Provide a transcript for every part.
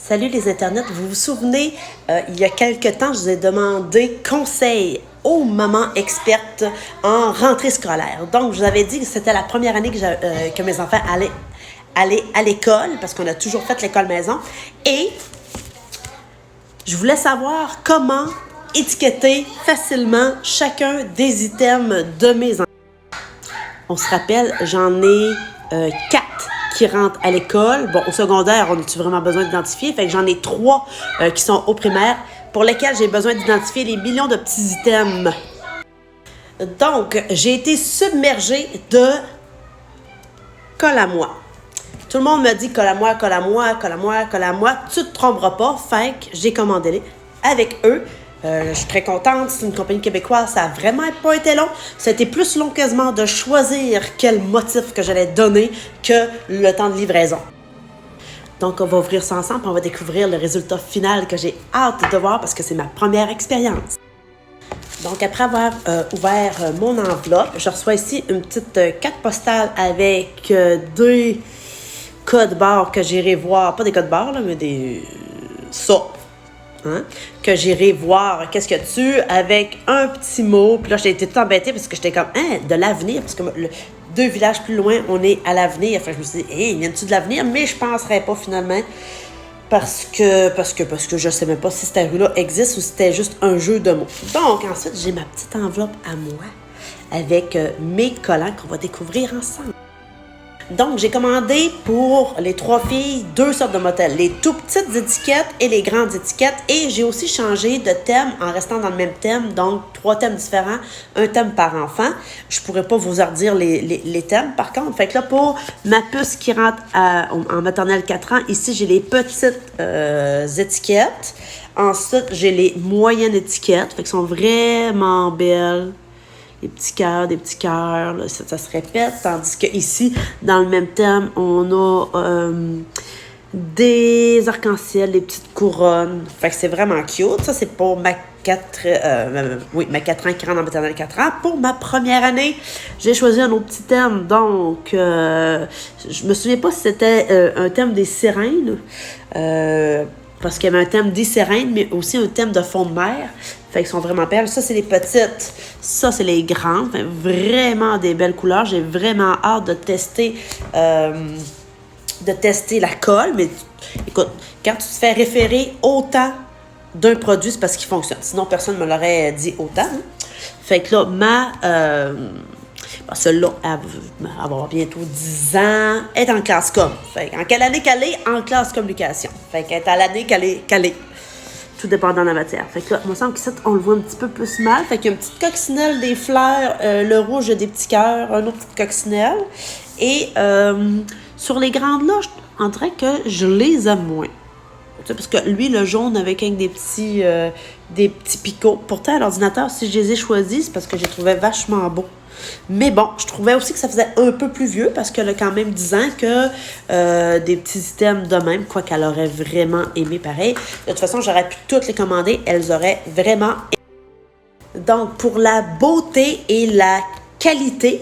Salut les internets, vous vous souvenez, il y a quelque temps, je vous ai demandé conseil aux mamans expertes en rentrée scolaire. Donc, je vous avais dit que c'était la première année que mes enfants allaient aller à l'école, parce qu'on a toujours fait l'école maison. Et je voulais savoir comment étiqueter facilement chacun des items de mes enfants. On se rappelle, j'en ai 4 qui rentrent à l'école. Bon, au secondaire, on a-tu vraiment besoin d'identifier? Fait que j'en ai 3 qui sont au primaire, pour lesquels j'ai besoin d'identifier les millions de petits items. Donc, j'ai été submergée de colle à moi. Tout le monde me dit colle à moi, colle à moi, colle à moi, colle à moi. Tu te tromperas pas. Fait que j'ai commandé avec eux. Je suis très contente, c'est une compagnie québécoise, ça a vraiment pas été long. Ça a été plus long quasiment de choisir quel motif que j'allais donner que le temps de livraison. Donc, on va ouvrir ça ensemble et on va découvrir le résultat final que j'ai hâte de voir parce que c'est ma première expérience. Donc, après avoir ouvert mon enveloppe, je reçois ici une petite carte postale avec deux codes barres que j'irai voir. Pas des codes barres, là, mais des... ça. Hein, que j'irai voir qu'est-ce que tu avec un petit mot. Puis là, j'ai été tout embêtée parce que j'étais comme, de l'avenir. Parce que 2 villages plus loin, on est à l'avenir. Enfin, je me suis dit, viens-tu de l'avenir? Mais je penserais pas finalement. Parce que je sais même pas si cette rue-là existe ou si c'était juste un jeu de mots. Donc, ensuite, j'ai ma petite enveloppe à moi avec mes collants qu'on va découvrir ensemble. Donc, j'ai commandé pour les 3 filles 2 sortes de motels. Les tout petites étiquettes et les grandes étiquettes. Et j'ai aussi changé de thème en restant dans le même thème. Donc, 3 thèmes différents, un thème par enfant. Je pourrais pas vous redire les thèmes, par contre. Fait que là, pour ma puce qui rentre en maternelle 4 ans, ici, j'ai les petites étiquettes. Ensuite, j'ai les moyennes étiquettes. Fait qu'elles sont vraiment belles. Des petits cœurs, là, ça se répète. Tandis que ici, dans le même thème, on a des arcs-en-ciel, des petites couronnes. Fait que c'est vraiment cute. Ça, c'est pour ma 4 ans qui rentre en maternelle 4 ans. Pour ma première année, j'ai choisi un autre petit thème. Donc, je me souviens pas si c'était un thème des sirènes. Parce qu'il y avait un thème des sirènes, mais aussi un thème de fond de mer. Fait qu'ils sont vraiment belles. Ça, c'est les petites. Ça, c'est les grandes. Fait vraiment des belles couleurs. J'ai vraiment hâte de tester la colle. Mais écoute, quand tu te fais référer autant d'un produit, c'est parce qu'il fonctionne. Sinon, personne ne me l'aurait dit autant. Hein? Fait que là, celle-là, elle va avoir bientôt 10 ans. Elle est en classe com. Fait en quelle année qu'elle est? En classe communication. Fait qu'elle est à l'année qu'elle est. Tout dépendant de la matière. Fait que là, il me semble qu'ici, on le voit un petit peu plus mal. Fait qu'il y a une petite coccinelle, des fleurs, le rouge, des petits cœurs, un autre petite coccinelle. Et sur les grandes là, on dirait que je les aime moins. Parce que lui, le jaune avec des petits picots. Pourtant, à l'ordinateur, si je les ai choisis, c'est parce que je les trouvais vachement beaux. Mais bon, je trouvais aussi que ça faisait un peu plus vieux parce qu'elle a quand même 10 ans que des petits items de même, quoi qu'elle aurait vraiment aimé pareil. De toute façon, j'aurais pu toutes les commander, elles auraient vraiment aimé. Donc, pour la beauté et la qualité,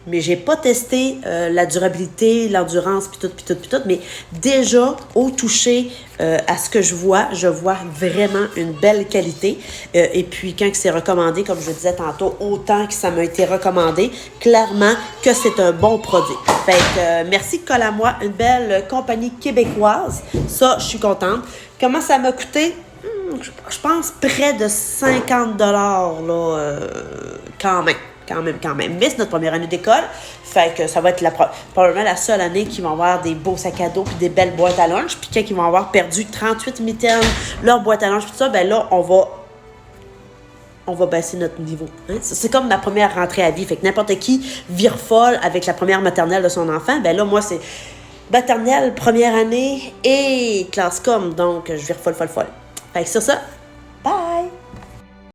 mais j'ai pas testé la durabilité, l'endurance, puis tout, mais déjà, au toucher à ce que je vois vraiment une belle qualité. Et puis, quand c'est recommandé, comme je disais tantôt, autant que ça m'a été recommandé, clairement que c'est un bon produit. Fait que merci Colle à moi, une belle compagnie québécoise. Ça, je suis contente. Comment ça m'a coûté? Je pense près de 50 $, là, quand même. Mais c'est notre première année d'école. Fait que ça va être probablement la seule année qu'ils vont avoir des beaux sacs à dos puis des belles boîtes à lunch. Puis quand ils vont avoir perdu 38 mitaines, leur boîte à lunch, tout ça, ben là, on va baisser notre niveau. Hein? C'est comme ma première rentrée à vie. Fait que n'importe qui vire folle avec la première maternelle de son enfant. Ben là, moi, c'est maternelle, première année et classe com. Donc, je vire folle. Fait que sur ça,